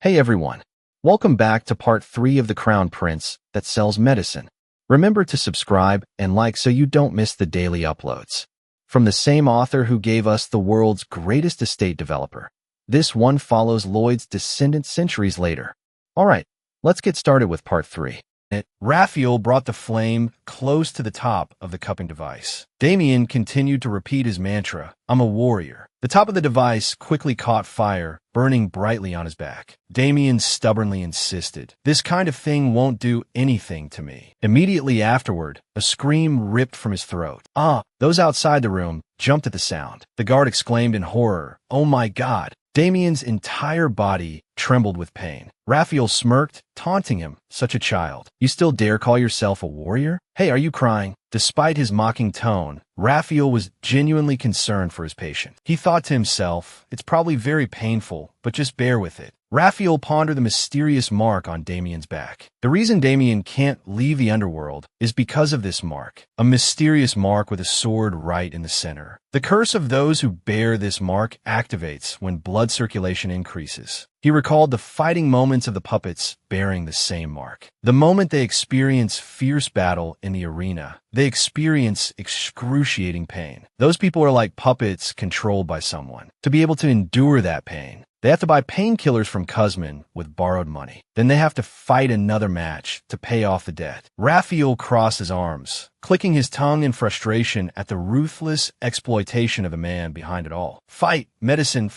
Hey everyone, welcome back to part 3 of The Crown Prince that sells medicine. Remember to subscribe and like so you don't miss the daily uploads. From the same author who gave us the world's greatest estate developer, this one follows Lloyd's descendant centuries later. Alright, let's get started with part 3. Lachiel brought the flame close to the top of the cupping device. Damien continued to repeat his mantra, "I'm a warrior." The top of the device quickly caught fire, burning brightly on his back. Damien stubbornly insisted, "This kind of thing won't do anything to me." Immediately afterward, a scream ripped from his throat. Those outside the room jumped at the sound. The guard exclaimed in horror, "Oh my God!" Damien's entire body trembled with pain. Lachiel smirked, taunting him, "Such a child. You still dare call yourself a warrior? Hey, are you crying?" Despite his mocking tone, Lachiel was genuinely concerned for his patient. He thought to himself, "It's probably very painful, but just bear with it." Lachiel pondered the mysterious mark on Damien's back. The reason Damien can't leave the underworld is because of this mark, a mysterious mark with a sword right in the center. The curse of those who bear this mark activates when blood circulation increases. He recalled the fighting moments of the puppets bearing the same mark. The moment they experience fierce battle in the arena, they experience excruciating pain. Those people are like puppets controlled by someone. To be able to endure that pain, they have to buy painkillers from Kuzmin with borrowed money. Then they have to fight another match to pay off the debt. Lachiel crossed his arms, clicking his tongue in frustration at the ruthless exploitation of the man behind it all. Fight, medicine,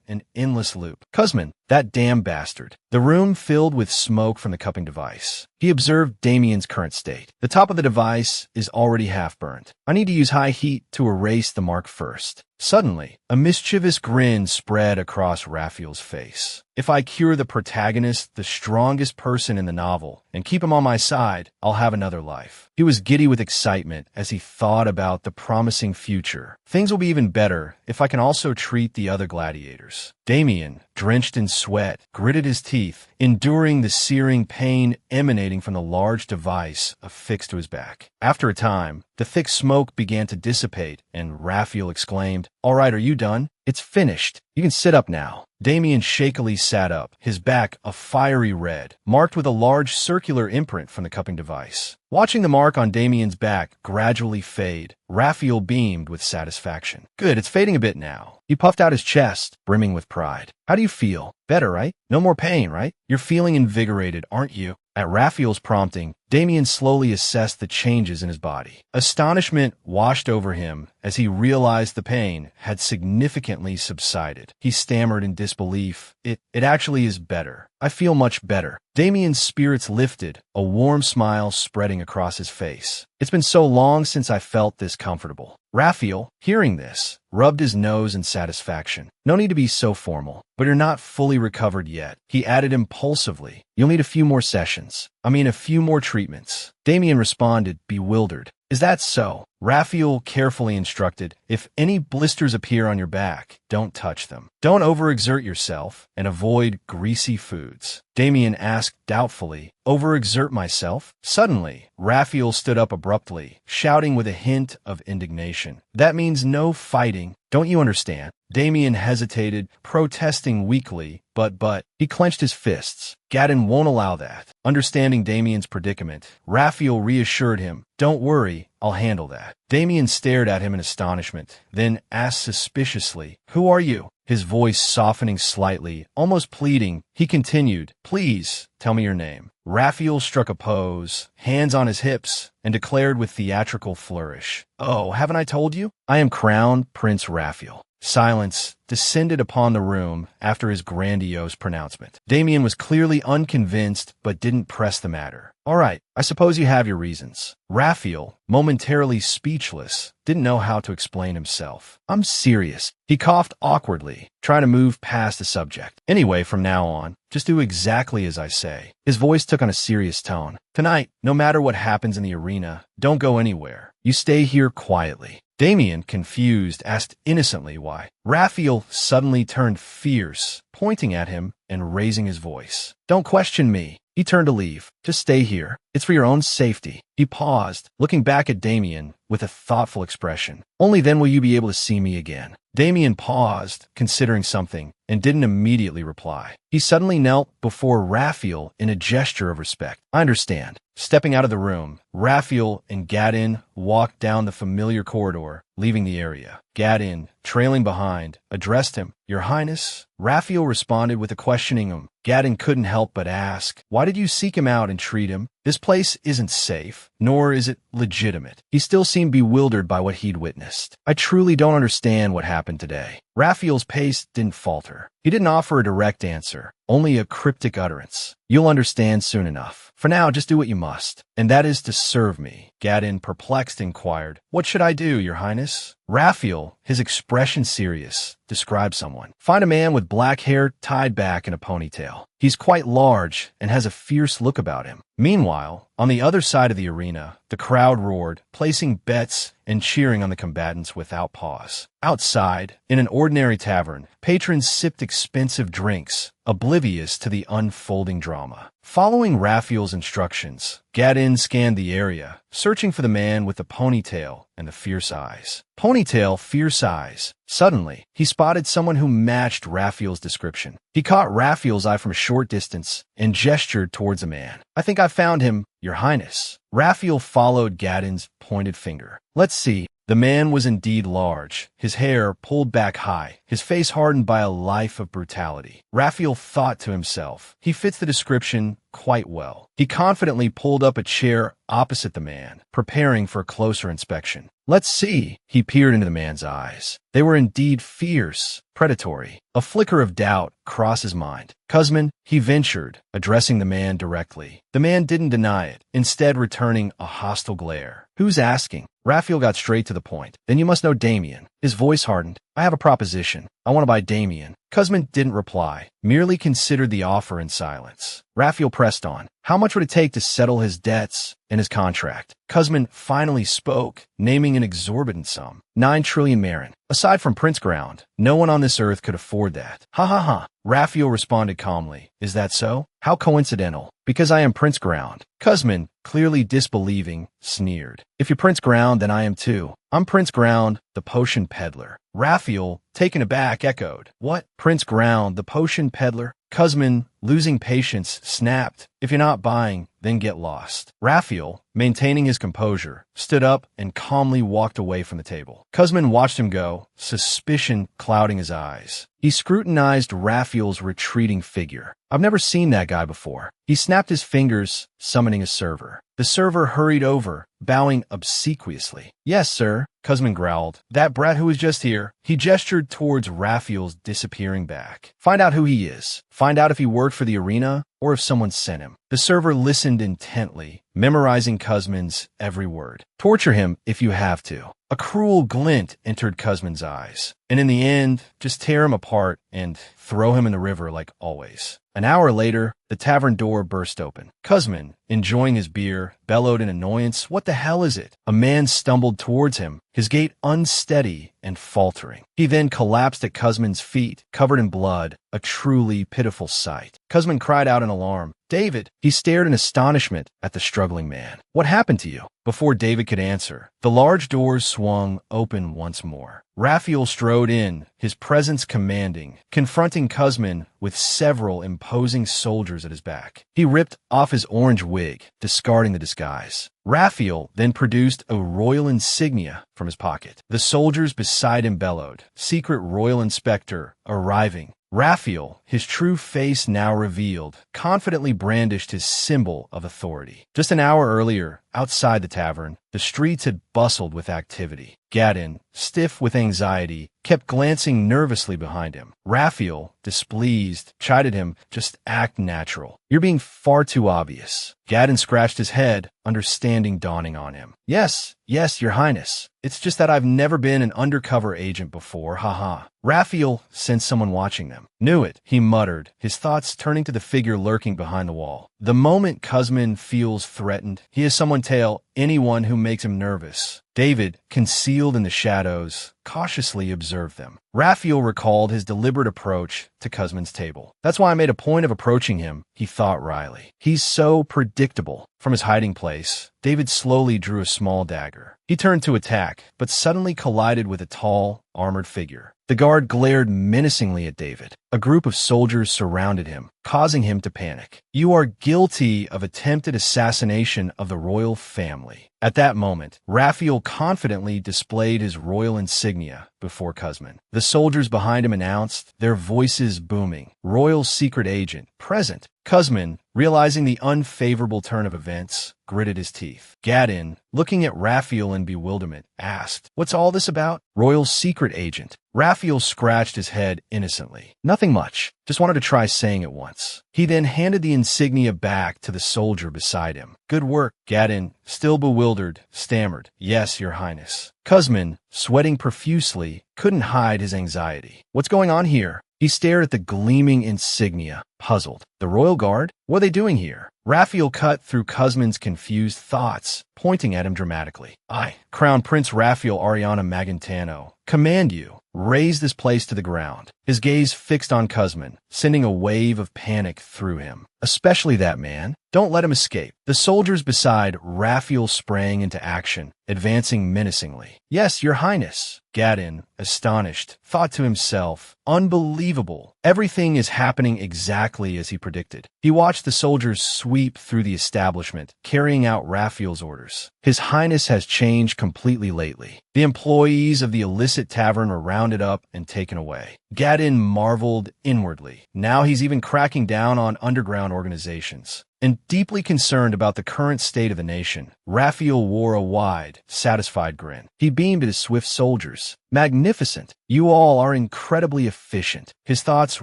an endless loop. Kuzmin, that damn bastard. The room filled with smoke from the cupping device. He observed Damien's current state. The top of the device is already half burned. I need to use high heat to erase the mark first. Suddenly, a mischievous grin spread across Lachiel's face. "If I cure the protagonist, the strongest person in the novel, and keep him on my side, I'll have another life." He was giddy with excitement as he thought about the promising future. "Things will be even better if I can also treat the other gladiators." Damien, drenched in sweat, gritted his teeth, enduring the searing pain emanating from the large device affixed to his back. After a time, the thick smoke began to dissipate, and Lachiel exclaimed, "All right, are you done? It's finished. You can sit up now." Damien shakily sat up, his back a fiery red, marked with a large circular imprint from the cupping device. Watching the mark on Damien's back gradually fade, Lachiel beamed with satisfaction. "Good, it's fading a bit now." He puffed out his chest, brimming with pride. "How do you feel? Better, right? No more pain, right? You're feeling invigorated, aren't you?" At Lachiel's prompting, Damien slowly assessed the changes in his body. Astonishment washed over him as he realized the pain had significantly subsided. He stammered in disbelief, It actually is better. I feel much better." Damien's spirits lifted, a warm smile spreading across his face. "It's been so long since I felt this comfortable." Lachiel, hearing this, rubbed his nose in satisfaction. "No need to be so formal, but you're not fully recovered yet." He added impulsively, "You'll need a few more sessions. A few more treatments." Damien responded, bewildered. "Is that so?" Lachiel carefully instructed, "If any blisters appear on your back, don't touch them. Don't overexert yourself, and avoid greasy foods." Damien asked doubtfully, "Overexert myself?" Suddenly, Lachiel stood up abruptly, shouting with a hint of indignation, "That means no fighting. Don't you understand?" Damien hesitated, protesting weakly, but he clenched his fists. "Gadon won't allow that." Understanding Damien's predicament, Lachiel reassured him, "Don't worry, I'll handle that." Damien stared at him in astonishment, then asked suspiciously, "Who are you?" His voice softening slightly, almost pleading, he continued, "Please, tell me your name." Lachiel struck a pose, hands on his hips, and declared with theatrical flourish, "Oh, haven't I told you? I am Crown Prince Lachiel." Silence descended upon the room after his grandiose pronouncement. Damien was clearly unconvinced, but didn't press the matter. "All right, I suppose you have your reasons." Lachiel, momentarily speechless, didn't know how to explain himself. "I'm serious." He coughed awkwardly, trying to move past the subject. "Anyway, from now on, just do exactly as I say." His voice took on a serious tone. "Tonight, no matter what happens in the arena, don't go anywhere. You stay here quietly." Damien, confused, asked innocently why. Lachiel suddenly turned fierce, pointing at him and raising his voice. "Don't question me." He turned to leave. "Just stay here. It's for your own safety." He paused, looking back at Damien with a thoughtful expression. Only then will you be able to see me again. Damien paused, considering something, and didn't immediately reply. He suddenly knelt before Raphael in a gesture of respect. I understand. Stepping out of the room, Raphael and Gadin walked down the familiar corridor, leaving the area. Gadin, trailing behind, addressed him. Your Highness? Raphael responded with a questioning him. Gadin couldn't help but ask, why did you seek him out and treat him? This place isn't safe, nor is it legitimate. He still seemed bewildered by what he'd witnessed. I truly don't understand what happened today. Raphael's pace didn't falter. He didn't offer a direct answer, only a cryptic utterance. You'll understand soon enough. For now, just do what you must, and that is to serve me. Gadin, perplexed, inquired, what should I do, Your Highness? Raphael, his expression serious, described someone. Find a man with black hair tied back in a ponytail. He's quite large and has a fierce look about him. Meanwhile, on the other side of the arena, the crowd roared, placing bets and cheering on the combatants without pause. Outside, in an ordinary tavern, patrons sipped expensive drinks, oblivious to the unfolding drama. Following Raphael's instructions, Gadin scanned the area, searching for the man with the ponytail and the fierce eyes. Ponytail, fierce eyes. Suddenly, he spotted someone who matched Raphael's description. He caught Raphael's eye from a short distance and gestured towards a man. I think I found him, Your Highness. Raphael followed Gadin's pointed finger. Let's see. The man was indeed large, his hair pulled back high, his face hardened by a life of brutality. Raphael thought to himself, he fits the description quite well. He confidently pulled up a chair opposite the man, preparing for a closer inspection. Let's see. He peered into the man's eyes. They were indeed fierce, predatory. A flicker of doubt crossed his mind. Kuzman, he ventured, addressing the man directly. The man didn't deny it, instead returning a hostile glare. Who's asking? Raphael got straight to the point. Then you must know Damien. His voice hardened. I have a proposition. I want to buy Damien. Kuzman didn't reply, merely considered the offer in silence. Raphael pressed on. How much would it take to settle his debts and his contract? Kuzman finally spoke, naming an exorbitant sum. 9 trillion Marin. Aside from Prince Ground, no one on this earth could afford that. Ha ha ha. Raphael responded calmly. Is that so? How coincidental. Because I am Prince Ground. Kuzman, clearly disbelieving, sneered. If you're Prince Ground, then I am too. I'm Prince Ground, the potion peddler. Raphael, taken aback, echoed. What? Prince Ground, the potion peddler? Kuzman, losing patience, snapped. If you're not buying, then get lost. Raphael, maintaining his composure, stood up and calmly walked away from the table. Kuzman watched him go, suspicion clouding his eyes. He scrutinized Raphael's retreating figure. I've never seen that guy before. He snapped his fingers, summoning a server. The server hurried over, bowing obsequiously. Yes, sir, Kuzman growled. That brat who was just here. He gestured towards Raphael's disappearing back. Find out who he is. Find out if he worked for the arena or if someone sent him. The server listened intently, memorizing Kuzman's every word. Torture him if you have to. A cruel glint entered Kuzman's eyes. And in the end, just tear him apart and throw him in the river like always. An hour later, the tavern door burst open. Kuzman, enjoying his beer, bellowed in annoyance. What the hell is it? A man stumbled towards him, his gait unsteady and faltering. He then collapsed at Kuzman's feet, covered in blood, a truly pitiful sight. Kuzman cried out in alarm. David! He stared in astonishment at the struggling man. What happened to you? Before David could answer, the large doors swung open once more. Raphael strode in, his presence commanding, confronting Kuzman with several imposing soldiers at his back. He ripped off his orange wig, discarding the disguise. Raphael then produced a royal insignia from his pocket. The soldiers beside him bellowed, Secret Royal Inspector arriving. Raphael, his true face now revealed, confidently brandished his symbol of authority. Just an hour earlier, outside the tavern, the streets had bustled with activity. Gadin, stiff with anxiety, kept glancing nervously behind him. Raphael, displeased, chided him, just act natural. You're being far too obvious. Gadin scratched his head, understanding dawning on him. Yes, Your Highness. It's just that I've never been an undercover agent before, haha. Raphael sensed someone watching them. Knew it, he muttered, his thoughts turning to the figure lurking behind the wall. The moment Kuzman feels threatened, he has someone tail anyone who makes him nervous. David, concealed in the shadows, cautiously observed them. Raphael recalled his deliberate approach to Cusman's table. That's why I made a point of approaching him, he thought wryly. He's so predictable. From his hiding place, David slowly drew a small dagger. He turned to attack, but suddenly collided with a tall, armored figure. The guard glared menacingly at David. A group of soldiers surrounded him, causing him to panic. You are guilty of attempted assassination of the royal family. At that moment, Raphael confidently displayed his royal insignia before Cusman. The soldiers behind him announced, their voices booming, "Royal secret agent, present." Cusman, realizing the unfavorable turn of events, gritted his teeth. Gadin, looking at Raphael in bewilderment, asked, "What's all this about?" "Royal secret agent." Raphael scratched his head innocently. "Nothing much. Just wanted to try saying it once." He then handed the insignia back to the soldier beside him. "Good work." Gadin, still bewildered, stammered, "Yes, Your Highness." Cusman, sweating profusely, couldn't hide his anxiety. "What's going on here?" He stared at the gleaming insignia, puzzled. The Royal Guard? What are they doing here? Raphael cut through Cusman's confused thoughts, pointing at him dramatically. "I, Crown Prince Raphael Ariana Magentano, command you. Raise this place to the ground." His gaze fixed on Cusman, sending a wave of panic through him. "Especially that man. Don't let him escape." The soldiers beside Raphael sprang into action, advancing menacingly. "Yes, Your Highness." Gadin, astonished, thought to himself, "Unbelievable. Everything is happening exactly as he predicted." He watched the soldiers sweep through the establishment, carrying out Raphael's orders. His Highness has changed completely lately. The employees of the illicit tavern were rounded up and taken away. Gadin marveled inwardly. Now he's even cracking down on underground organizations. And deeply concerned about the current state of the nation, Raphael wore a wide, satisfied grin. He beamed at his swift soldiers. "Magnificent. You all are incredibly efficient." His thoughts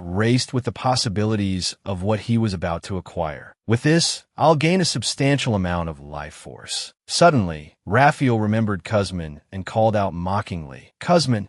raced with the possibilities of what he was about to acquire. "With this, I'll gain a substantial amount of life force." Suddenly, Raphael remembered Cusman and called out mockingly, Cusman,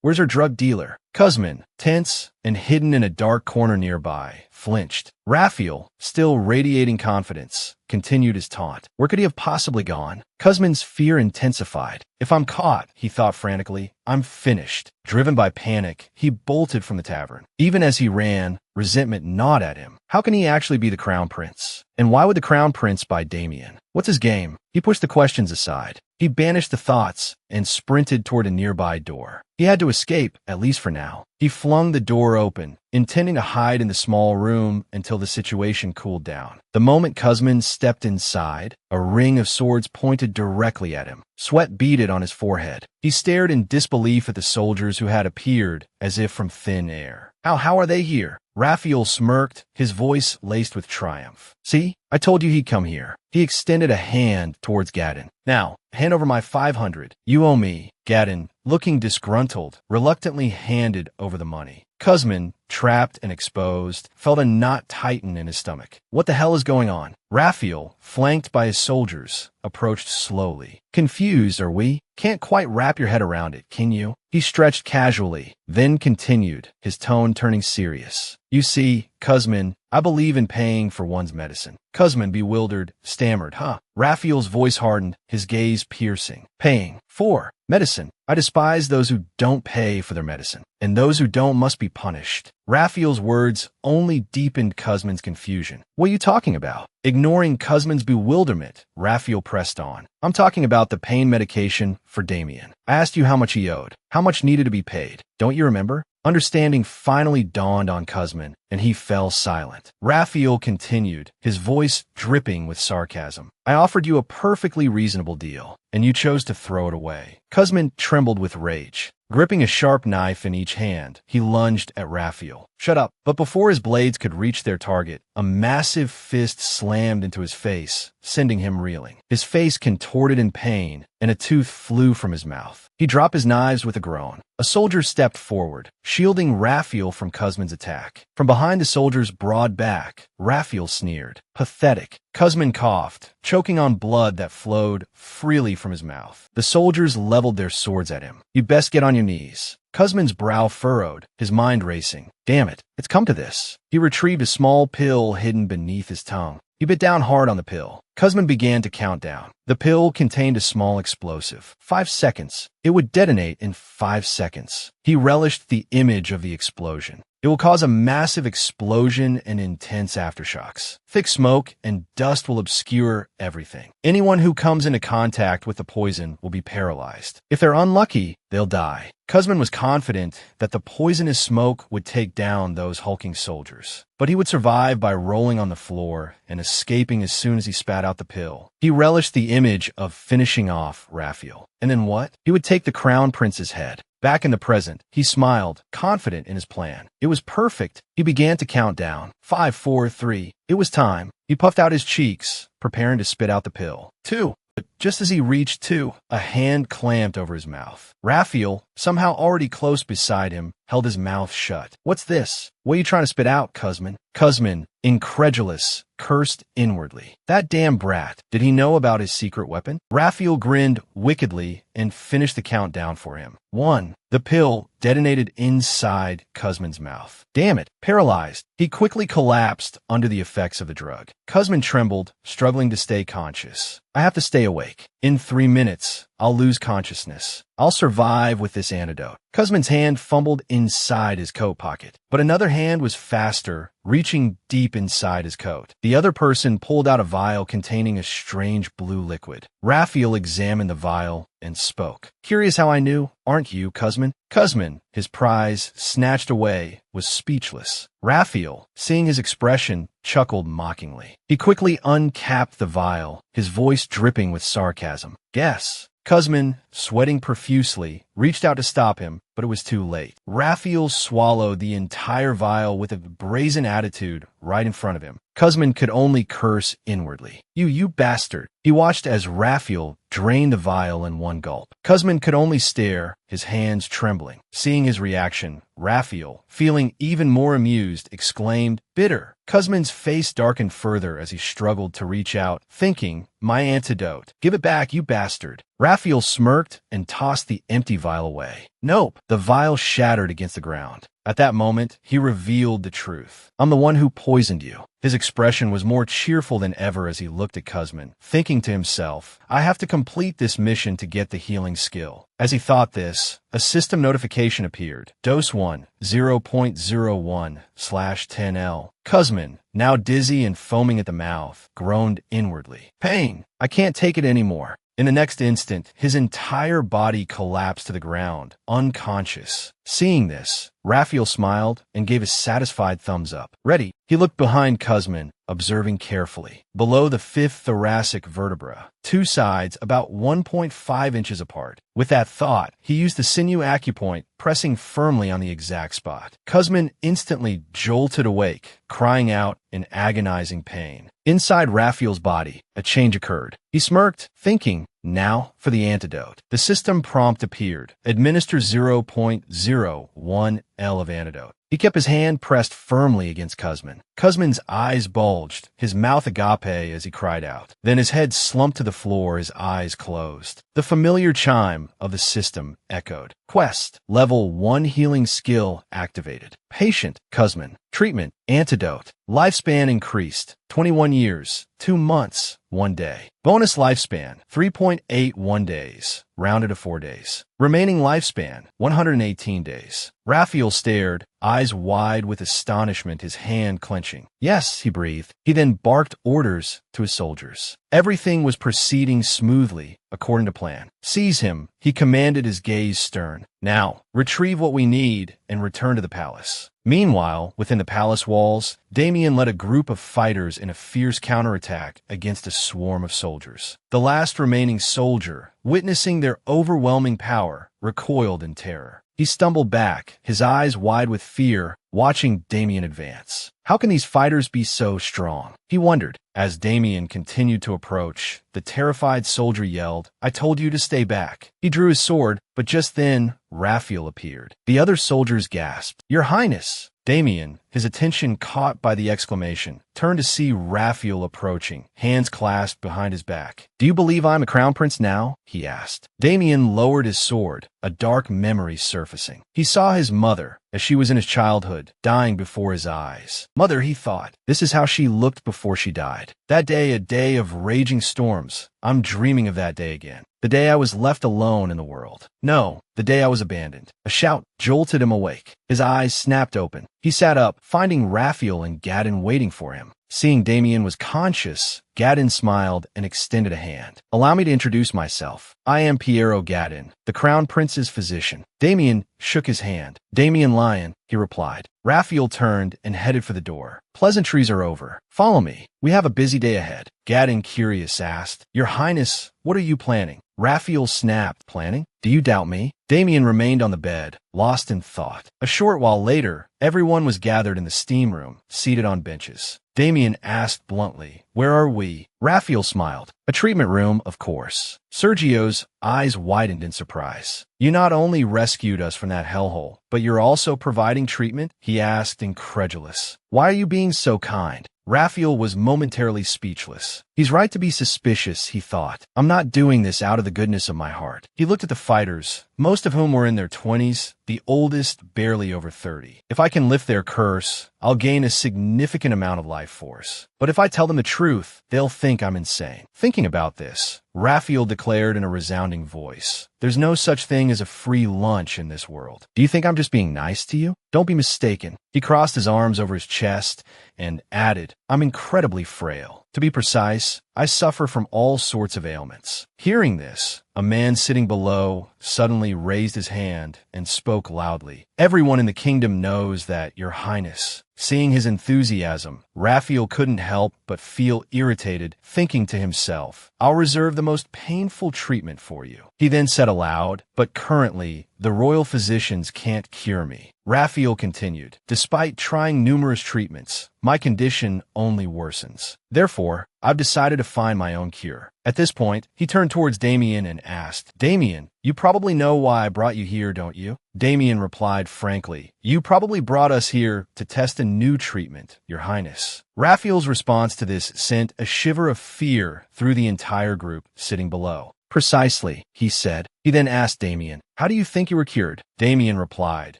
where's our drug dealer?" Cusman, tense and hidden in a dark corner nearby, flinched. Raphael, still radiating confidence, continued his taunt. Where could he have possibly gone? Cusman's fear intensified. "If I'm caught," he thought frantically, "I'm finished." Driven by panic, he bolted from the tavern. Even as he ran, resentment gnawed at him. How can he actually be the Crown Prince? And why would the Crown Prince buy Damien? What's his game? He pushed the questions aside. He banished the thoughts and sprinted toward a nearby door. He had to escape, at least for now. He flung the door open, intending to hide in the small room until the situation cooled down. The moment Cusman stepped inside, a ring of swords pointed directly at him. Sweat beaded on his forehead. He stared in disbelief at the soldiers who had appeared as if from thin air. How are they here?" Raphael smirked, his voice laced with triumph. "See? I told you he'd come here." He extended a hand towards Gadin. "Now, hand over my 500. You owe me." Gadin, looking disgruntled, reluctantly handed over the money. Cusman, trapped and exposed, felt a knot tighten in his stomach. What the hell is going on? Raphael, flanked by his soldiers, approached slowly. "Confused, are we? Can't quite wrap your head around it, can you?" He stretched casually, then continued, his tone turning serious. "You see, Cusman, I believe in paying for one's medicine." Cusman, bewildered, stammered, "Huh?" Raphael's voice hardened, his gaze piercing. "Paying for medicine? I despise those who don't pay for their medicine, and those who don't must be punished." Raphael's words only deepened Cusman's confusion. "What are you talking about?" Ignoring Cusman's bewilderment, Raphael pressed on. "I'm talking about the pain medication for Damien. I asked you how much he owed, how much needed to be paid. Don't you remember?" Understanding finally dawned on Cusman, and he fell silent. Raphael continued, his voice dripping with sarcasm. "I offered you a perfectly reasonable deal, and you chose to throw it away." Cusman trembled with rage. Gripping a sharp knife in each hand, he lunged at Raphael. "Shut up." But before his blades could reach their target, a massive fist slammed into his face, sending him reeling. His face contorted in pain, and a tooth flew from his mouth. He dropped his knives with a groan. A soldier stepped forward, shielding Raphael from Cusman's attack. From behind the soldier's broad back, Raphael sneered. "Pathetic." Cusman coughed, choking on blood that flowed freely from his mouth. The soldiers leveled their swords at him. "You'd best get on your knees." Cusman's brow furrowed, his mind racing. Damn it, it's come to this. He retrieved a small pill hidden beneath his tongue. He bit down hard on the pill. Kuzmin began to count down. The pill contained a small explosive. 5 seconds. It would detonate in 5 seconds. He relished the image of the explosion. It will cause a massive explosion and intense aftershocks. Thick smoke and dust will obscure everything. Anyone who comes into contact with the poison will be paralyzed. If they're unlucky, they'll die. Kuzmin was confident that the poisonous smoke would take down those hulking soldiers. But he would survive by rolling on the floor and escaping as soon as he spat out the pill. He relished the image of finishing off Lachiel. And then what? He would take the crown prince's head. Back in the present, he smiled, confident in his plan. It was perfect. He began to count down. 5, 4, 3. It was time. He puffed out his cheeks, preparing to spit out the pill. 2. But just as he reached 2, a hand clamped over his mouth. Lachiel, somehow already close beside him, held his mouth shut. What's this? What are you trying to spit out, Kuzmin? Kuzmin, incredulous, cursed inwardly. That damn brat. Did he know about his secret weapon? Lachiel grinned wickedly and finished the countdown for him. 1. The pill detonated inside Kuzmin's mouth. Damn it, paralyzed. He quickly collapsed under the effects of the drug. Kuzmin trembled, struggling to stay conscious. I have to stay awake. In 3 minutes, I'll lose consciousness. I'll survive with this antidote. Kuzmin's hand fumbled inside his coat pocket, but another hand was faster, reaching deep inside his coat. The other person pulled out a vial containing a strange blue liquid. Lachiel examined the vial and spoke. Curious how I knew, aren't you, Kuzmin? Kuzmin, his prize snatched away, was speechless. Lachiel, seeing his expression, chuckled mockingly. He quickly uncapped the vial, his voice dripping with sarcasm. Guess. Kuzmin, sweating profusely, reached out to stop him, but it was too late. Lachiel swallowed the entire vial with a brazen attitude right in front of him. Kuzmin could only curse inwardly. You bastard. He watched as Lachiel drained the vial in one gulp. Kuzmin could only stare, his hands trembling. Seeing his reaction, Lachiel, feeling even more amused, exclaimed, bitter. Kuzmin's face darkened further as he struggled to reach out, thinking, my antidote. Give it back, you bastard. Lachiel smirked and tossed the empty vial away. Nope. The vial shattered against the ground. At that moment, he revealed the truth. I'm the one who poisoned you. His expression was more cheerful than ever as he looked at Kuzmin, thinking to himself, I have to complete this mission to get the healing skill. As he thought this, a system notification appeared. Dose 1, 0.01/10L. Kuzmin, now dizzy and foaming at the mouth, groaned inwardly. Pain! I can't take it anymore. In the next instant, his entire body collapsed to the ground, unconscious. Seeing this, Lachiel smiled and gave a satisfied thumbs up. Ready? He looked behind Kuzmin, observing carefully. Below the 5th thoracic vertebra, 2 sides about 1.5 inches apart. With that thought, he used the sinew acupoint, pressing firmly on the exact spot. Kuzmin instantly jolted awake, crying out in agonizing pain. Inside Lachiel's body, a change occurred. He smirked, thinking, now for the antidote. The system prompt appeared. Administer 0.01L of antidote. He kept his hand pressed firmly against Kuzmin. Kuzmin's eyes bulged, his mouth agape as he cried out. Then his head slumped to the floor, his eyes closed. The familiar chime of the system echoed. Quest, level 1 healing skill activated. Patient, Kuzmin. Treatment, antidote. Lifespan increased, 21 years, 2 months, 1 day. Bonus lifespan, 3.81 days, rounded to 4 days. Remaining lifespan, 118 days. Lachiel stared, eyes wide with astonishment, his hand clenching. Yes, he breathed. He then barked orders to his soldiers. Everything was proceeding smoothly, according to plan. Seize him, he commanded, his gaze stern. Now, retrieve what we need and return to the palace. Meanwhile, within the palace walls, Damien led a group of fighters in a fierce counterattack against a swarm of soldiers. The last remaining soldier, witnessing their overwhelming power, recoiled in terror. He stumbled back, his eyes wide with fear, watching Damien advance. How can these fighters be so strong? He wondered. As Damien continued to approach, the terrified soldier yelled, I told you to stay back. He drew his sword, but just then, Lachiel appeared. The other soldiers gasped. Your Highness! Damien, his attention caught by the exclamation, turned to see Raphael approaching, hands clasped behind his back. "Do you believe I'm a crown prince now?" he asked. Damien lowered his sword, a dark memory surfacing. He saw his mother, as she was in his childhood, dying before his eyes. Mother, he thought. This is how she looked before she died. That day, a day of raging storms. I'm dreaming of that day again. The day I was left alone in the world. No, the day I was abandoned. A shout jolted him awake. His eyes snapped open. He sat up, finding Raphael and Gadin waiting for him. Seeing Damien was conscious, Gadin smiled and extended a hand. "Allow me to introduce myself. I am Piero Gadin, the Crown Prince's physician." Damien shook his hand. "Damien Lion," he replied. Raphael turned and headed for the door. "Pleasantries are over. Follow me. We have a busy day ahead." Gadin, curious, asked, "Your Highness, what are you planning?" Raphael snapped, "Planning? Do you doubt me?" Damien remained on the bed, lost in thought. A short while later, everyone was gathered in the steam room, seated on benches. Damien asked bluntly, "Where are we?" Raphael smiled. "A treatment room, of course." Sergio's eyes widened in surprise. "You not only rescued us from that hellhole, but you're also providing treatment?" he asked, incredulous. "Why are you being so kind?" Raphael was momentarily speechless. He's right to be suspicious, he thought. I'm not doing this out of the goodness of my heart. He looked at the fighters, most of whom were in their 20s, the oldest barely over 30. If I can lift their curse, I'll gain a significant amount of life force. But if I tell them the truth, they'll think I'm insane. Thinking about this, Raphael declared in a resounding voice, "There's no such thing as a free lunch in this world. Do you think I'm just being nice to you? Don't be mistaken." He crossed his arms over his chest and added, "I'm incredibly frail. To be precise, I suffer from all sorts of ailments." Hearing this, a man sitting below suddenly raised his hand and spoke loudly. "Everyone in the kingdom knows that, Your Highness." Seeing his enthusiasm, Raphael couldn't help but feel irritated, thinking to himself, "I'll reserve the most painful treatment for you." He then said aloud, "But currently, the royal physicians can't cure me." Raphael continued, "Despite trying numerous treatments, my condition only worsens. Therefore, I've decided to find my own cure." At this point, he turned towards Damien and asked, "Damien, you probably know why I brought you here, don't you?" Damien replied frankly, "You probably brought us here to test a new treatment, Your Highness." Raphael's response to this sent a shiver of fear through the entire group sitting below. "Precisely," he said. He then asked Damien, "How do you think you were cured?" Damien replied,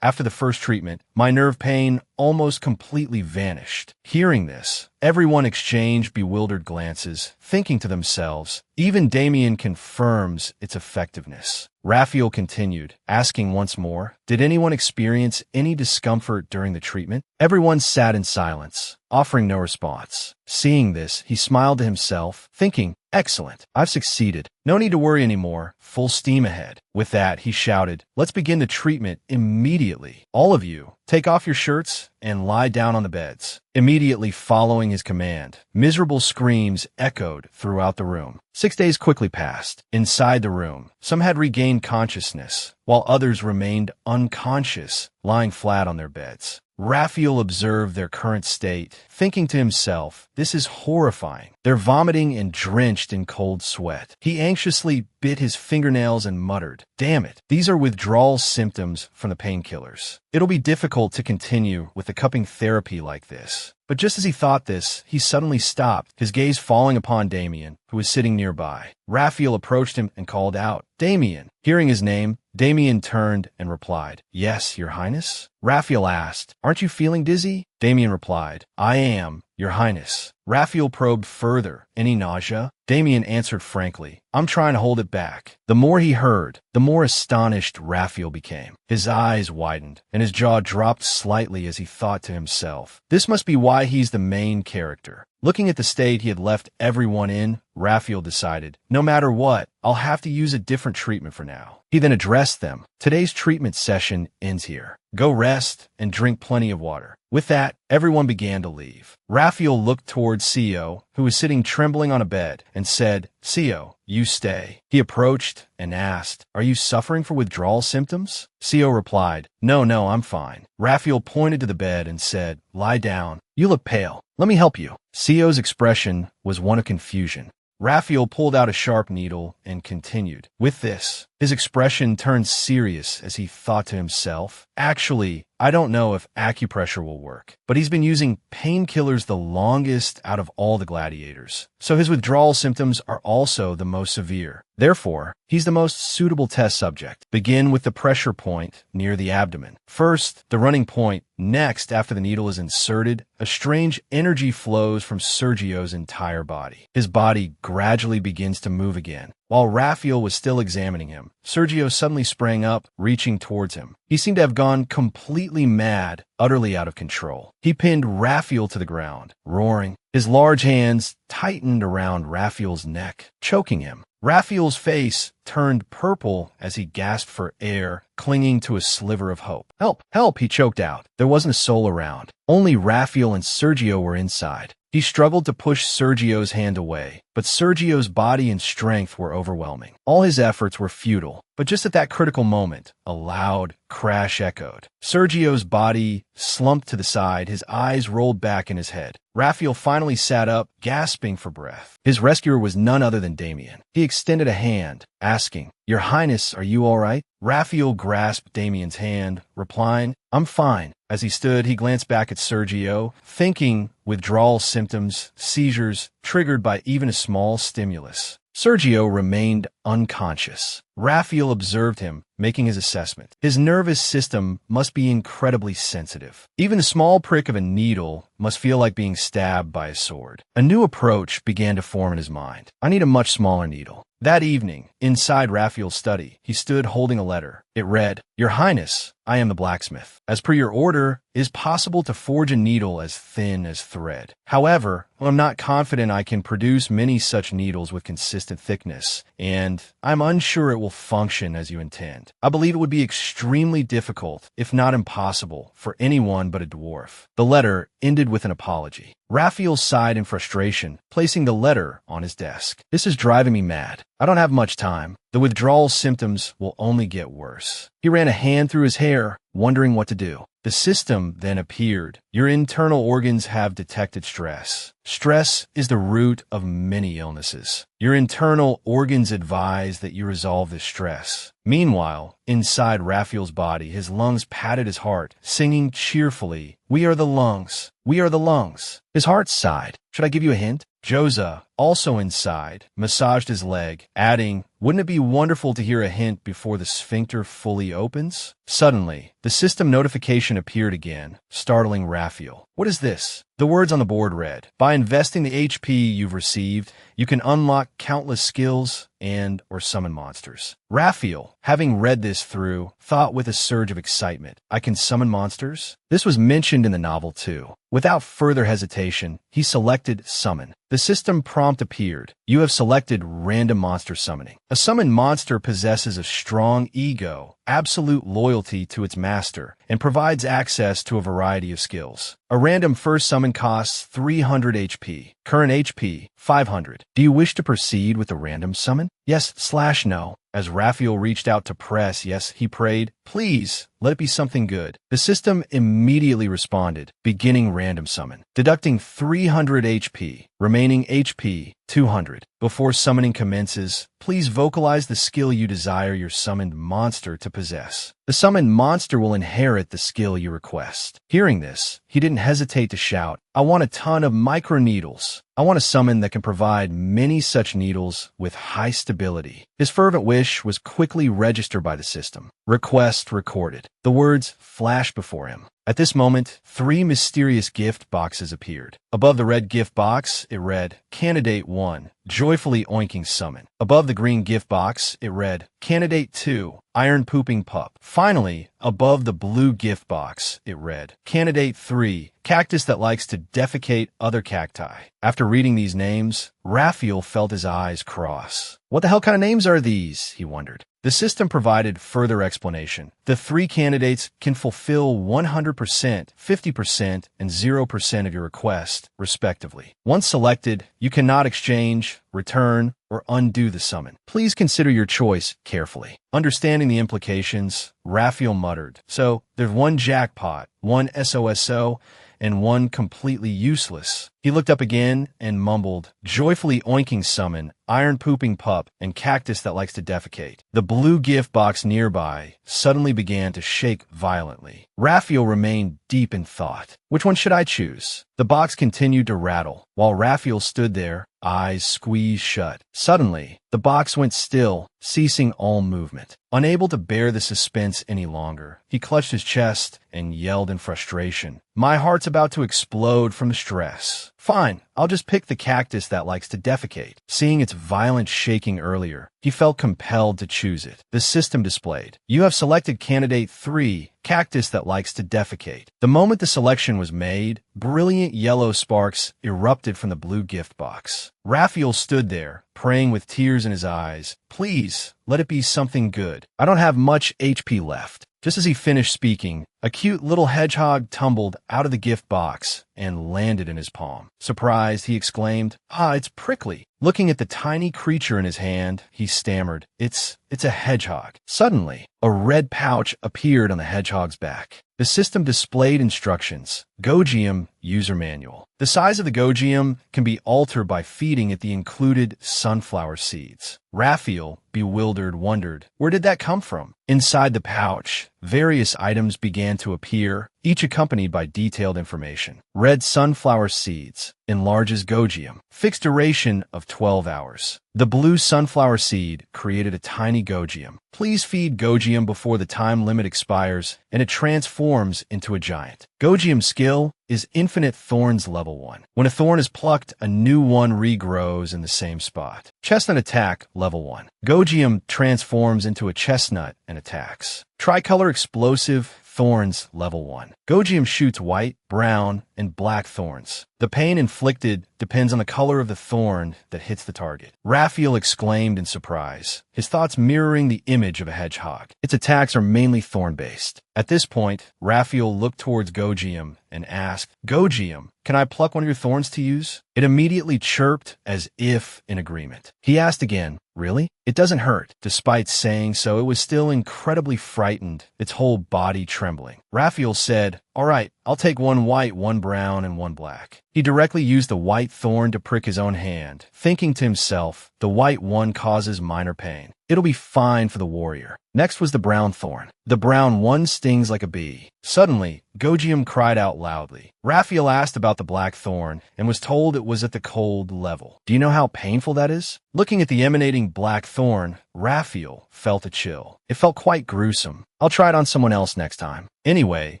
"After the first treatment, my nerve pain almost completely vanished." Hearing this, everyone exchanged bewildered glances, thinking to themselves, even Damien confirms its effectiveness. Raphael continued, asking once more, "Did anyone experience any discomfort during the treatment?" Everyone sat in silence, offering no response. Seeing this, he smiled to himself, thinking, "Excellent, I've succeeded. No need to worry anymore. Full steam ahead." With that, he shouted, "Let's begin the treatment immediately. All of you, take off your shirts and lie down on the beds." Immediately following his command, miserable screams echoed throughout the room. 6 days quickly passed. Inside the room, some had regained consciousness, while others remained unconscious, lying flat on their beds. Raphael observed their current state, thinking to himself, "This is horrifying." They're vomiting and drenched in cold sweat. He anxiously bit his fingernails and muttered, "Damn it, these are withdrawal symptoms from the painkillers. It'll be difficult to continue with the cupping therapy like this." But just as he thought this, he suddenly stopped, his gaze falling upon Damien, who was sitting nearby. Raphael approached him and called out, "Damien." Hearing his name, Damien turned and replied, "Yes, Your Highness." Raphael asked, "Aren't you feeling dizzy?" Damien replied, "I am, Your Highness." Raphael probed further, "Any nausea?" Damien answered frankly, "I'm trying to hold it back." The more he heard, the more astonished Raphael became. His eyes widened, and his jaw dropped slightly as he thought to himself, "This must be why he's the main character." Looking at the state he had left everyone in, Raphael decided, "No matter what, I'll have to use a different treatment for now." He then addressed them, "Today's treatment session ends here. Go rest and drink plenty of water." With that, everyone began to leave. Raphael looked towards Sio, who was sitting trembling on a bed, and said, "Sio, you stay." He approached and asked, "Are you suffering from withdrawal symptoms?" Sio replied, No, I'm fine." Raphael pointed to the bed and said, "Lie down. You look pale. Let me help you." Sio's expression was one of confusion. Raphael pulled out a sharp needle and continued, "With this His expression turned serious as he thought to himself, "Actually, I don't know if acupressure will work, but he's been using painkillers the longest out of all the gladiators. So his withdrawal symptoms are also the most severe. Therefore, he's the most suitable test subject. Begin with the pressure point near the abdomen. First, the running point. Next, after the needle is inserted, a strange energy flows from Sergio's entire body. His body gradually begins to move again. While Raphael was still examining him, Sergio suddenly sprang up, reaching towards him. He seemed to have gone completely mad, utterly out of control. He pinned Raphael to the ground, roaring. His large hands tightened around Raphael's neck, choking him. Raphael's face turned purple as he gasped for air, clinging to a sliver of hope. "Help! Help!" he choked out. There wasn't a soul around. Only Raphael and Sergio were inside. He struggled to push Sergio's hand away, but Sergio's body and strength were overwhelming. All his efforts were futile, but just at that critical moment, a loud crash echoed. Sergio's body slumped to the side, his eyes rolled back in his head. Raphael finally sat up, gasping for breath. His rescuer was none other than Damien. He extended a hand, asking, "Your Highness, are you all right?" Raphael grasped Damien's hand, replying, "I'm fine." As he stood, he glanced back at Sergio, thinking withdrawal symptoms, seizures, triggered by even a small stimulus. Sergio remained unconscious. Raphael observed him, making his assessment. His nervous system must be incredibly sensitive. Even the small prick of a needle must feel like being stabbed by a sword. A new approach began to form in his mind. "I need a much smaller needle." That evening, inside Raphael's study, he stood holding a letter. It read, "Your Highness, I am the blacksmith. As per your order, it is possible to forge a needle as thin as thread. However, I'm not confident I can produce many such needles with consistent thickness, and I'm unsure it will function as you intend. I believe it would be extremely difficult, if not impossible, for anyone but a dwarf." The letter ended with an apology. Raphael sighed in frustration, placing the letter on his desk. "This is driving me mad. I don't have much time. The withdrawal symptoms will only get worse." He ran a hand through his hair, wondering what to do. The system then appeared. "Your internal organs have detected stress. Stress is the root of many illnesses. Your internal organs advise that you resolve this stress." Meanwhile, inside Raphael's body, his lungs patted his heart, singing cheerfully, "We are the lungs. We are the lungs." His heart sighed. "Should I give you a hint?" Joza, also inside, massaged his leg, adding, "Wouldn't it be wonderful to hear a hint before the sphincter fully opens?" Suddenly, the system notification appeared again, startling Raphael. "What is this?" The words on the board read, "By investing the HP you've received, you can unlock countless skills and/or summon monsters." Raphael, having read this through, thought with a surge of excitement, "I can summon monsters?" This was mentioned in the novel too. Without further hesitation, he selected Summon. The system prompt appeared. "You have selected Random Monster Summoning. A summoned monster possesses a strong ego, absolute loyalty to its master, and provides access to a variety of skills. A random first summon costs 300 HP. Current HP, 500. Do you wish to proceed with the random summon? Yes/no." As Raphael reached out to press yes, he prayed, "Please, let it be something good." The system immediately responded, beginning random summon, deducting 300 HP, remaining HP 200. Before summoning commences, please vocalize the skill you desire your summoned monster to possess. The summoned monster will inherit the skill you request. Hearing this, he didn't hesitate to shout, "I want a ton of micro needles. I want a summon that can provide many such needles with high stability." His fervent wish was quickly registered by the system. Request recorded. The words flashed before him. At this moment, 3 mysterious gift boxes appeared. Above the red gift box, it read, "Candidate 1, Joyfully Oinking Summon." Above the green gift box, it read, "Candidate 2, Iron Pooping Pup." Finally, above the blue gift box, it read, "Candidate 3, Cactus that likes to defecate other cacti." After reading these names, Raphael felt his eyes cross. What the hell kind of names are these? He wondered. The system provided further explanation. The 3 candidates can fulfill 100%, 50%, and 0% of your request, respectively. Once selected, you cannot exchange, return, or undo the summon. Please consider your choice carefully. Understanding the implications, Raphael muttered, "So, there's one jackpot, one SOSO, and one completely useless." He looked up again and mumbled, joyfully oinking summon, iron-pooping pup, and cactus that likes to defecate. The blue gift box nearby suddenly began to shake violently. Raphael remained deep in thought. Which one should I choose? The box continued to rattle, while Raphael stood there, eyes squeezed shut. Suddenly, the box went still, ceasing all movement. Unable to bear the suspense any longer, he clutched his chest and yelled in frustration. My heart's about to explode from the stress. Fine, I'll just pick the cactus that likes to defecate. Seeing its violent shaking earlier, he felt compelled to choose it. The system displayed, you have selected candidate 3, cactus that likes to defecate. The moment the selection was made, brilliant yellow sparks erupted from the blue gift box. Raphael stood there, praying with tears in his eyes. Please, let it be something good. I don't have much HP left. Just as he finished speaking, a cute little hedgehog tumbled out of the gift box and landed in his palm. Surprised, he exclaimed, "Ah, it's prickly." Looking at the tiny creature in his hand, he stammered, It's a hedgehog." Suddenly, a red pouch appeared on the hedgehog's back. The system displayed instructions. Gojium User Manual. The size of the Gojium can be altered by feeding it the included sunflower seeds. Raphael, bewildered, wondered, where did that come from? Inside the pouch, various items began to appear, each accompanied by detailed information. Red sunflower seeds. Enlarges Gojium. Fixed duration of 12 hours. The blue sunflower seed created a tiny Gojium. Please feed Gojium before the time limit expires and it transforms into a giant. Gojium skill is Infinite Thorns Level 1. When a thorn is plucked, a new one regrows in the same spot. Chestnut Attack Level 1. Gojium transforms into a chestnut and attacks. Tricolor Explosive Thorns Level 1. Gojium shoots white, brown, and black thorns. The pain inflicted depends on the color of the thorn that hits the target. Raphael exclaimed in surprise, his thoughts mirroring the image of a hedgehog. Its attacks are mainly thorn-based. At this point, Raphael looked towards Gojium and asked, Gojium, can I pluck one of your thorns to use? It immediately chirped as if in agreement. He asked again, really? It doesn't hurt. Despite saying so, it was still incredibly frightened, its whole body trembling. Raphael said, all right, I'll take one white, one brown, and one black. He directly used the white thorn to prick his own hand, thinking to himself, the white one causes minor pain. It'll be fine for the warrior. Next was the brown thorn. The brown one stings like a bee. Suddenly, Gojium cried out loudly. Raphael asked about the black thorn and was told it was at the cold level. Do you know how painful that is? Looking at the emanating black thorn, Raphael felt a chill. It felt quite gruesome. I'll try it on someone else next time. Anyway,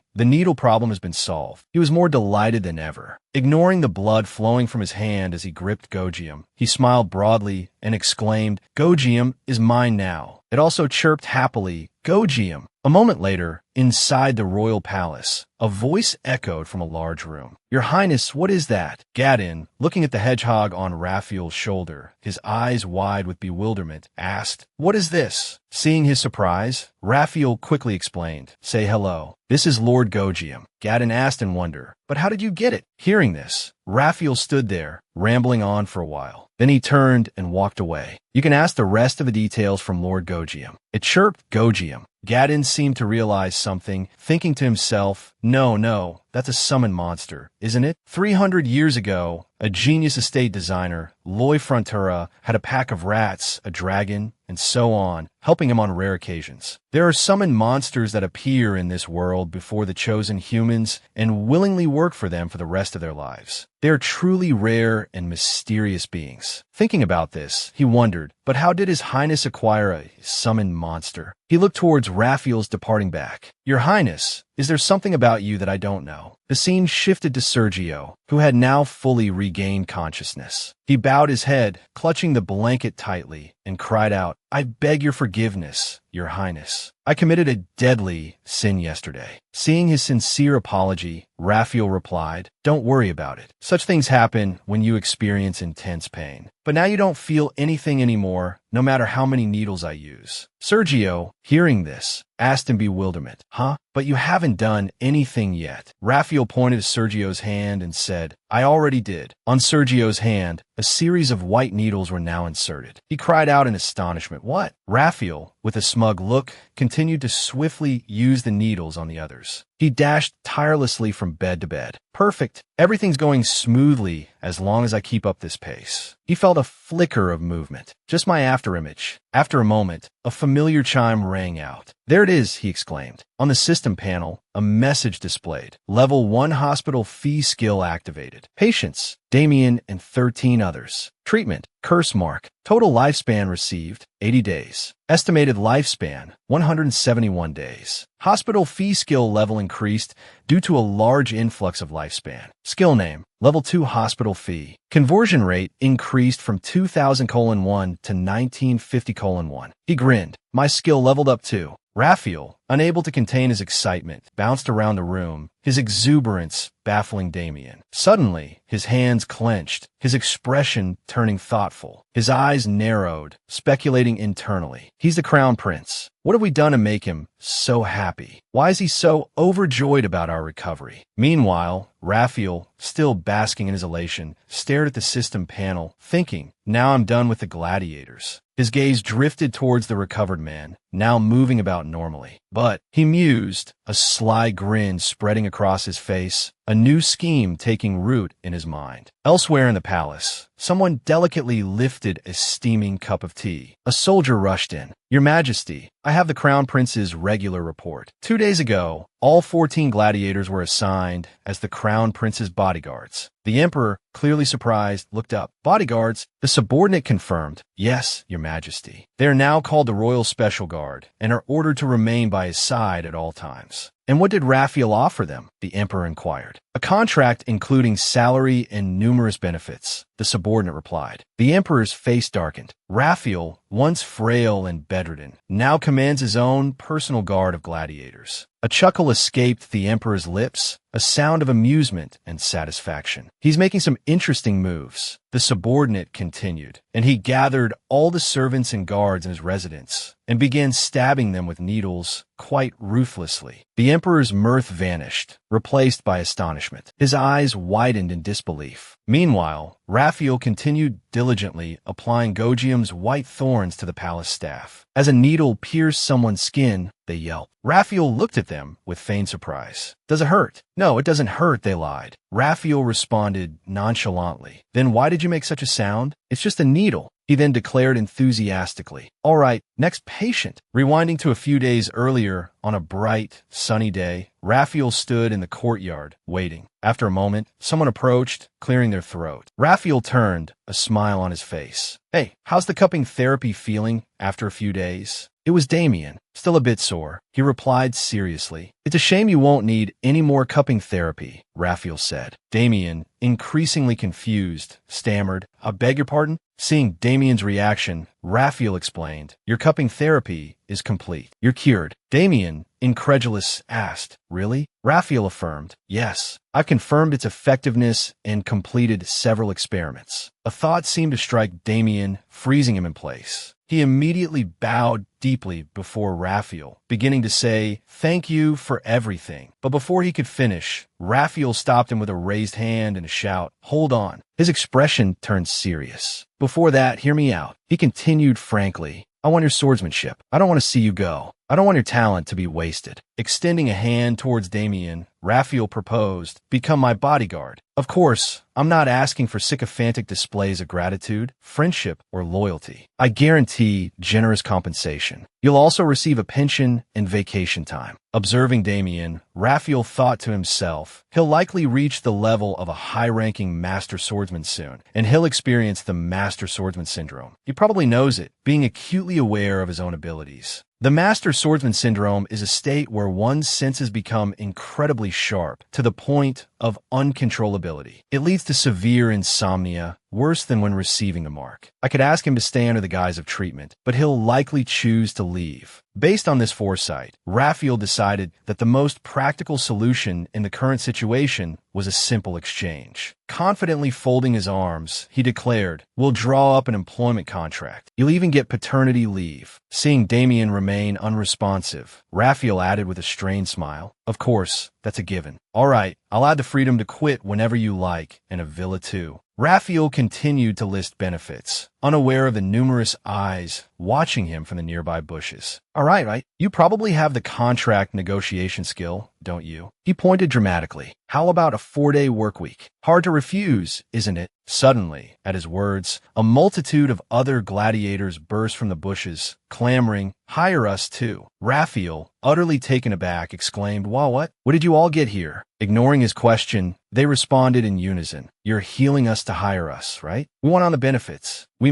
the needle problem has been solved. He was more delighted than ever. Ignoring the blood flowing from his hand as he gripped Gojium, he smiled broadly and exclaimed, Gojium is mine now. It also chirped happily, Gojium. A moment later, inside the royal palace, a voice echoed from a large room. Your Highness, what is that? Gadin, looking at the hedgehog on Raphael's shoulder, his eyes wide with bewilderment, asked, What is this? Seeing his surprise, Raphael quickly explained, Say hello. This is Lord Gojium. Gadin asked in wonder, But how did you get it? Hearing this, Raphael stood there, rambling on for a while. Then he turned and walked away. You can ask the rest of the details from Lord Gojium. It chirped Gojium. Gadin seemed to realize something, thinking to himself, No, that's a summon monster, isn't it? 300 years ago, a genius estate designer, Loy Frontura, had a pack of rats, a dragon, and so on, helping him on rare occasions. There are summoned monsters that appear in this world before the chosen humans and willingly work for them for the rest of their lives. They are truly rare and mysterious beings. Thinking about this, he wondered, but how did His Highness acquire a summoned monster? He looked towards Raphael's departing back. Your Highness, is there something about you that I don't know? The scene shifted to Sergio, who had now fully regained consciousness. He bowed his head, clutching the blanket tightly, and cried out, I beg your forgiveness, Your Highness. I committed a deadly sin yesterday. Seeing his sincere apology, Raphael replied, Don't worry about it. Such things happen when you experience intense pain. But now you don't feel anything anymore, no matter how many needles I use. Sergio, hearing this, asked in bewilderment, Huh? But you haven't done anything yet. Raphael pointed to Sergio's hand and said, I already did. On Sergio's hand, a series of white needles were now inserted. He cried out in astonishment, What? Raphael, with a smug look, continued to swiftly use the needles on the others. He dashed tirelessly from bed to bed. Perfect. Everything's going smoothly as long as I keep up this pace. He felt a flicker of movement. Just my afterimage. After a moment, a familiar chime rang out. There it is, he exclaimed. On the system panel, a message displayed. Level 1 hospital fee skill activated. Patients, Damien and 13 others. Treatment, curse mark. Total lifespan received, 80 days. Estimated lifespan, 171 days. Hospital fee skill level increased due to a large influx of lifespan. Skill name, level 2 hospital fee. Conversion rate increased from 2000:1 to 1950:1. He grinned. My skill leveled up too. Lachiel, unable to contain his excitement, bounced around the room, his exuberance baffling Damien. Suddenly, his hands clenched, his expression turning thoughtful. His eyes narrowed, speculating internally. He's the Crown Prince. What have we done to make him so happy? Why is he so overjoyed about our recovery? Meanwhile, Lachiel, still basking in his elation, stared at the system panel, thinking, now I'm done with the gladiators. His gaze drifted towards the recovered man, now moving about normally. But, he mused, a sly grin spreading across his face, a new scheme taking root in his mind. Elsewhere in the palace, someone delicately lifted a steaming cup of tea. A soldier rushed in. Your Majesty, I have the Crown Prince's regular report. 2 days ago, all 14 gladiators were assigned as the Crown Prince's bodyguards. The Emperor, clearly surprised, looked up. Bodyguards? The subordinate confirmed. Yes, Your Majesty. They are now called the Royal Special Guard and are ordered to remain by his side at all times. And what did Lachiel offer them? The Emperor inquired. A contract including salary and numerous benefits, the subordinate replied. The Emperor's face darkened. Lachiel, once frail and bedridden, now commands his own personal guard of gladiators. A chuckle escaped the Emperor's lips, a sound of amusement and satisfaction. He's making some interesting moves, the subordinate continued, and he gathered all the servants and guards in his residence and began stabbing them with needles quite ruthlessly. The Emperor's mirth vanished, replaced by astonishment. His eyes widened in disbelief. Meanwhile, Lachiel continued diligently applying Gogium's white thorns to the palace staff. As a needle pierced someone's skin, they yelped. Lachiel looked at them with feigned surprise. Does it hurt? No, it doesn't hurt, they lied. Lachiel responded nonchalantly. Then why did you make such a sound? It's just a needle. He then declared enthusiastically. All right, next patient. Rewinding to a few days earlier, on a bright, sunny day, Lachiel stood in the courtyard, waiting. After a moment, someone approached, clearing their throat. Lachiel turned, a smile on his face. Hey, how's the cupping therapy feeling after a few days? It was Damien, still a bit sore. He replied seriously. It's a shame you won't need any more cupping therapy, Lachiel said. Damien, increasingly confused, stammered, I beg your pardon? Seeing Damien's reaction, Lachiel explained, your cupping therapy is complete. You're cured. Damien, incredulous, asked, really? Lachiel affirmed, yes. I've confirmed its effectiveness and completed several experiments. A thought seemed to strike Damien, freezing him in place. He immediately bowed deeply before Lachiel, beginning to say, thank you for everything. But before he could finish, Lachiel stopped him with a raised hand and a shout, hold on. His expression turned serious. Before that, hear me out. He continued frankly, I want your swordsmanship. I don't want to see you go. I don't want your talent to be wasted. Extending a hand towards Damien, Lachiel proposed, become my bodyguard. Of course, I'm not asking for sycophantic displays of gratitude, friendship, or loyalty. I guarantee generous compensation. You'll also receive a pension and vacation time. Observing Damien, Lachiel thought to himself, he'll likely reach the level of a high-ranking master swordsman soon, and he'll experience the master swordsman syndrome. He probably knows it, being acutely aware of his own abilities. The Master Swordsman Syndrome is a state where one's senses become incredibly sharp, to the point of uncontrollability. It leads to severe insomnia, worse than when receiving the mark. I could ask him to stay under the guise of treatment, but he'll likely choose to leave. Based on this foresight, Lachiel decided that the most practical solution in the current situation was a simple exchange. Confidently folding his arms, he declared, we'll draw up an employment contract. You'll even get paternity leave. Seeing Damien remain unresponsive, Lachiel added with a strained smile, of course, that's a given. All right, I'll add the freedom to quit whenever you like, and a villa too. Raphael continued to list benefits, unaware of the numerous eyes watching him from the nearby bushes. All right. You probably have the contract negotiation skill, don't you? He pointed dramatically. How about a 4-day work week? Hard to refuse, isn't it? Suddenly, at his words, a multitude of other gladiators burst from the bushes, clamoring, "Hire us too." Raphael, utterly taken aback, exclaimed, "Wow, what? What did you all get here?" Ignoring his question, they responded in unison. "You're healing us to hire us, right? We want on the benefits. We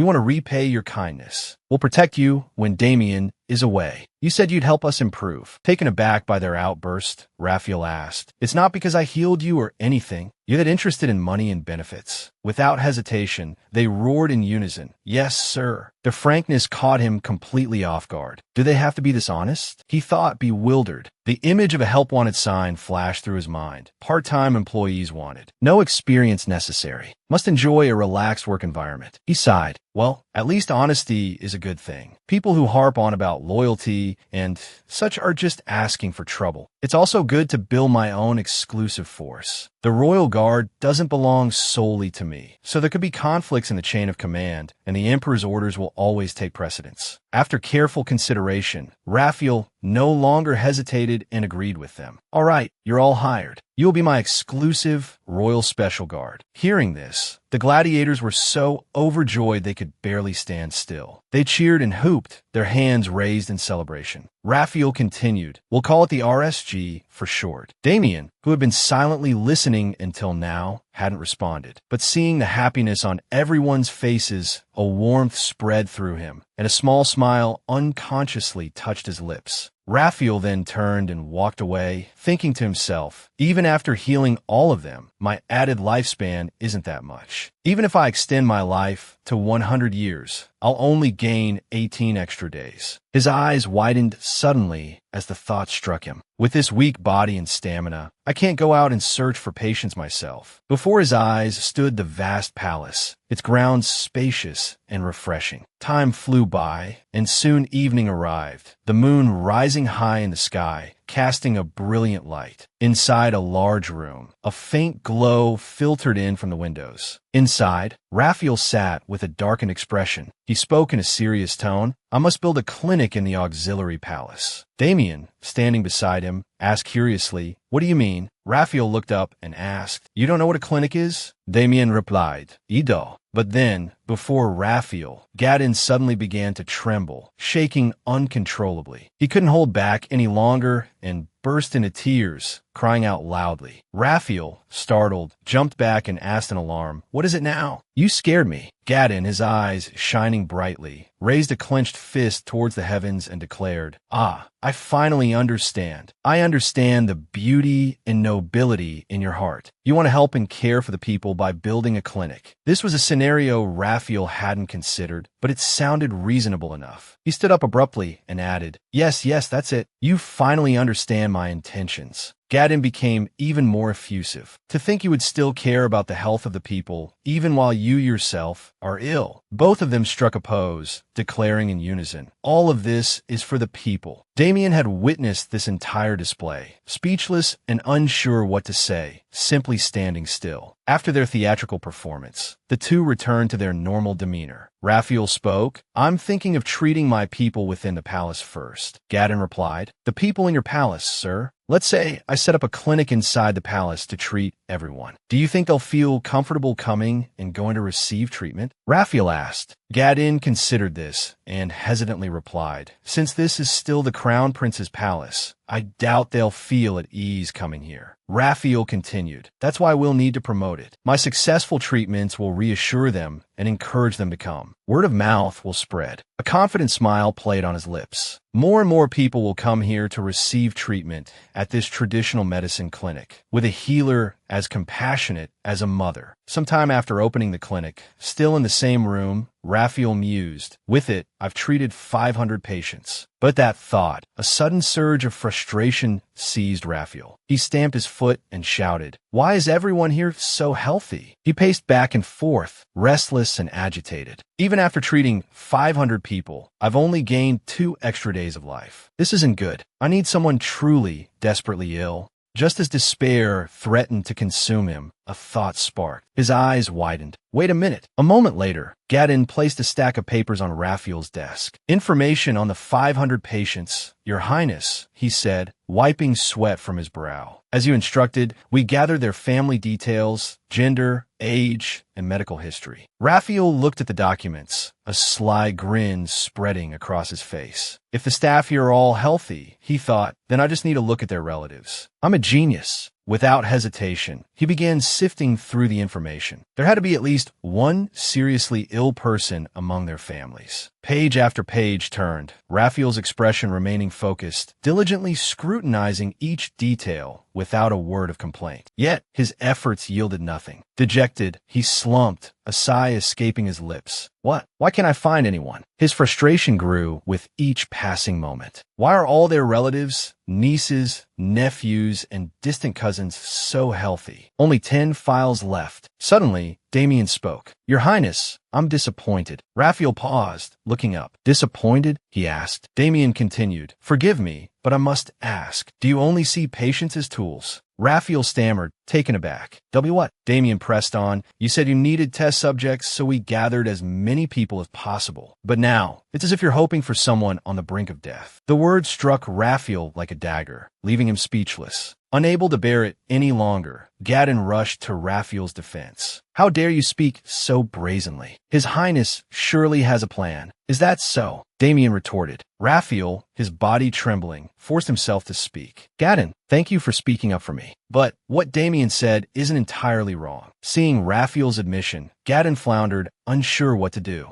want to repay your kindness. We'll protect you when Damien is away. You said you'd help us improve." Taken aback by their outburst, Raphael asked, "It's not because I healed you or anything. You're that interested in money and benefits." Without hesitation, they roared in unison, "Yes, sir." Their frankness caught him completely off guard. Do they have to be this honest? He thought, bewildered. The image of a help-wanted sign flashed through his mind. Part-time employees wanted. No experience necessary. Must enjoy a relaxed work environment. He sighed. Well, at least honesty is a good thing. People who harp on about loyalty and such are just asking for trouble. It's also good to build my own exclusive force. The Royal Guard doesn't belong solely to me, so there could be conflicts in the chain of command, and the Emperor's orders will always take precedence. After careful consideration, Raphael no longer hesitated and agreed with them. All right, you're all hired. You'll be my exclusive Royal Special Guard. Hearing this, the gladiators were so overjoyed they could barely stand still. They cheered and hooped, their hands raised in celebration. Raphael continued, "We'll call it the RSG for short." Damien, who had been silently listening until now, hadn't responded. But seeing the happiness on everyone's faces, a warmth spread through him, and a small smile unconsciously touched his lips. Raphael then turned and walked away, thinking to himself, even after healing all of them, my added lifespan isn't that much. Even if I extend my life to 100 years, I'll only gain 18 extra days. His eyes widened suddenly as the thought struck him. With this weak body and stamina, I can't go out and search for patients myself. Before his eyes stood the vast palace, its grounds spacious and refreshing. Time flew by, and soon evening arrived, the moon rising high in the sky, casting a brilliant light. Inside a large room, a faint glow filtered in from the windows. Inside, Raphael sat with a darkened expression. He spoke in a serious tone. "I must build a clinic in the auxiliary palace." Damien, standing beside him, asked curiously, "What do you mean?" Raphael looked up and asked, "You don't know what a clinic is?" Damien replied, "Ido." But then, before Raphael, Gadin suddenly began to tremble, shaking uncontrollably. He couldn't hold back any longer and burst into tears, crying out loudly. Raphael, startled, jumped back and asked in alarm, "What is it now?" "You scared me." Gadin, his eyes shining brightly, raised a clenched fist towards the heavens and declared, "Ah, I finally understand. I understand the beauty and nobility in your heart. You want to help and care for the people by building a clinic." This was a scenario Raphael hadn't considered, but it sounded reasonable enough. He stood up abruptly and added, Yes, that's it. You finally understand my intentions." Gadin became even more effusive. "To think you would still care about the health of the people, even while you yourself are ill." Both of them struck a pose, declaring in unison, "All of this is for the people." Damien had witnessed this entire display, speechless and unsure what to say, simply standing still. After their theatrical performance, the two returned to their normal demeanor. Raphael spoke, "I'm thinking of treating my people within the palace first." Gadin replied, "The people in your palace, sir. Let's say I set up a clinic inside the palace to treat everyone. Do you think they'll feel comfortable coming and going to receive treatment?" Raphael asked. Gadin considered this and hesitantly replied, "Since this is still the Crown Prince's palace, I doubt they'll feel at ease coming here." Raphael continued, "That's why we'll need to promote it. My successful treatments will reassure them and encourage them to come. Word of mouth will spread." A confident smile played on his lips. More and more people will come here to receive treatment at this traditional medicine clinic, with a healer as compassionate as a mother. Sometime after opening the clinic, still in the same room, Raphael mused, "With it, I've treated 500 patients." But that thought, a sudden surge of frustration seized Raphael. He stamped his foot and shouted, "Why is everyone here so healthy?" He paced back and forth, restless and agitated. "Even after treating 500 people, I've only gained 2 extra days of life. This isn't good. I need someone truly, desperately ill, Just as despair threatened to consume him, a thought sparked. His eyes widened. Wait a minute. A moment later, Gadin placed a stack of papers on Raphael's desk. Information on the 500 patients, Your Highness, he said, wiping sweat from his brow. As you instructed, we gathered their family details, gender, age, and medical history. Raphael looked at the documents, a sly grin spreading across his face. If the staff here are all healthy, he thought, then I just need to look at their relatives. I'm a genius. Without hesitation, he began sifting through the information. There had to be at least one seriously ill person among their families. Page after page turned, Raphael's expression remaining focused, diligently scrutinizing each detail without a word of complaint. Yet, his efforts yielded nothing. Dejected, he slumped, a sigh escaping his lips. What? Why can't I find anyone? His frustration grew with each passing moment. Why are all their relatives, nieces, nephews, and distant cousins so healthy? Only 10 files left. Suddenly, Damien spoke. Your Highness, I'm disappointed. Raphael paused, looking up. Disappointed? He asked. Damien continued. Forgive me, but I must ask. Do you only see patients as tools? Raphael stammered, taken aback. What? Damien pressed on. You said you needed test subjects, so we gathered as many people as possible. But now, it's as if you're hoping for someone on the brink of death. The word struck Raphael like a dagger, leaving him speechless. Unable to bear it any longer, Gadin rushed to Raphael's defense. How dare you speak so brazenly? His Highness surely has a plan. Is that so? Damien retorted. Raphael, his body trembling, forced himself to speak. Gadin, thank you for speaking up for me. But what Damien said isn't entirely wrong. Seeing Raphael's admission, Gadin floundered, unsure what to do.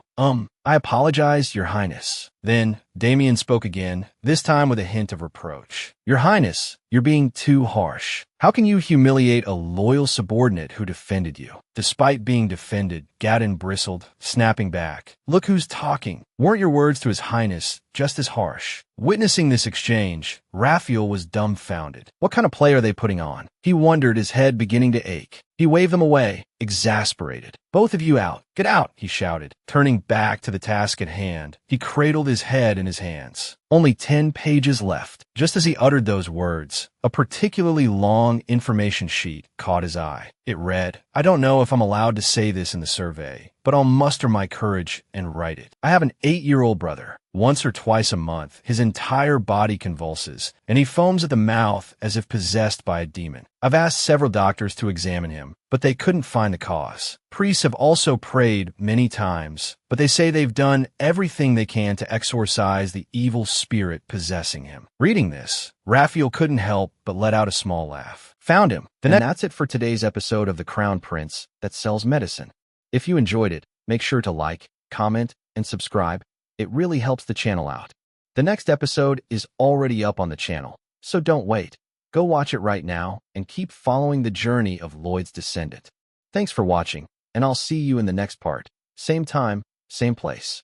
I apologize, Your Highness. Then Damien spoke again, this time with a hint of reproach. Your Highness, you're being too harsh. How can you humiliate a loyal subordinate who defended you? Despite being defended, Gadin bristled, snapping back. Look who's talking. Weren't your words to His Highness just as harsh? Witnessing this exchange, Raphael was dumbfounded. What kind of play are they putting on? He wondered, his head beginning to ache. He waved them away, exasperated. Both of you out. Get out, he shouted. Turning back to the task at hand, he cradled his head in his hands. Only 10 pages left. Just as he uttered those words, a particularly long information sheet caught his eye. It read, I don't know if I'm allowed to say this in the survey, but I'll muster my courage and write it. I have an 8-year-old brother. Once or twice a month, his entire body convulses, and he foams at the mouth as if possessed by a demon. I've asked several doctors to examine him, but they couldn't find the cause. Priests have also prayed many times, but they say they've done everything they can to exorcise the evil spirit possessing him. Reading this, Raphael couldn't help but let out a small laugh. Found him. And that's it for today's episode of The Crown Prince that sells medicine. If you enjoyed it, make sure to like, comment, and subscribe. It really helps the channel out. The next episode is already up on the channel, so don't wait. Go watch it right now and keep following the journey of Lloyd's descendant. Thanks for watching, and I'll see you in the next part. Same time, same place.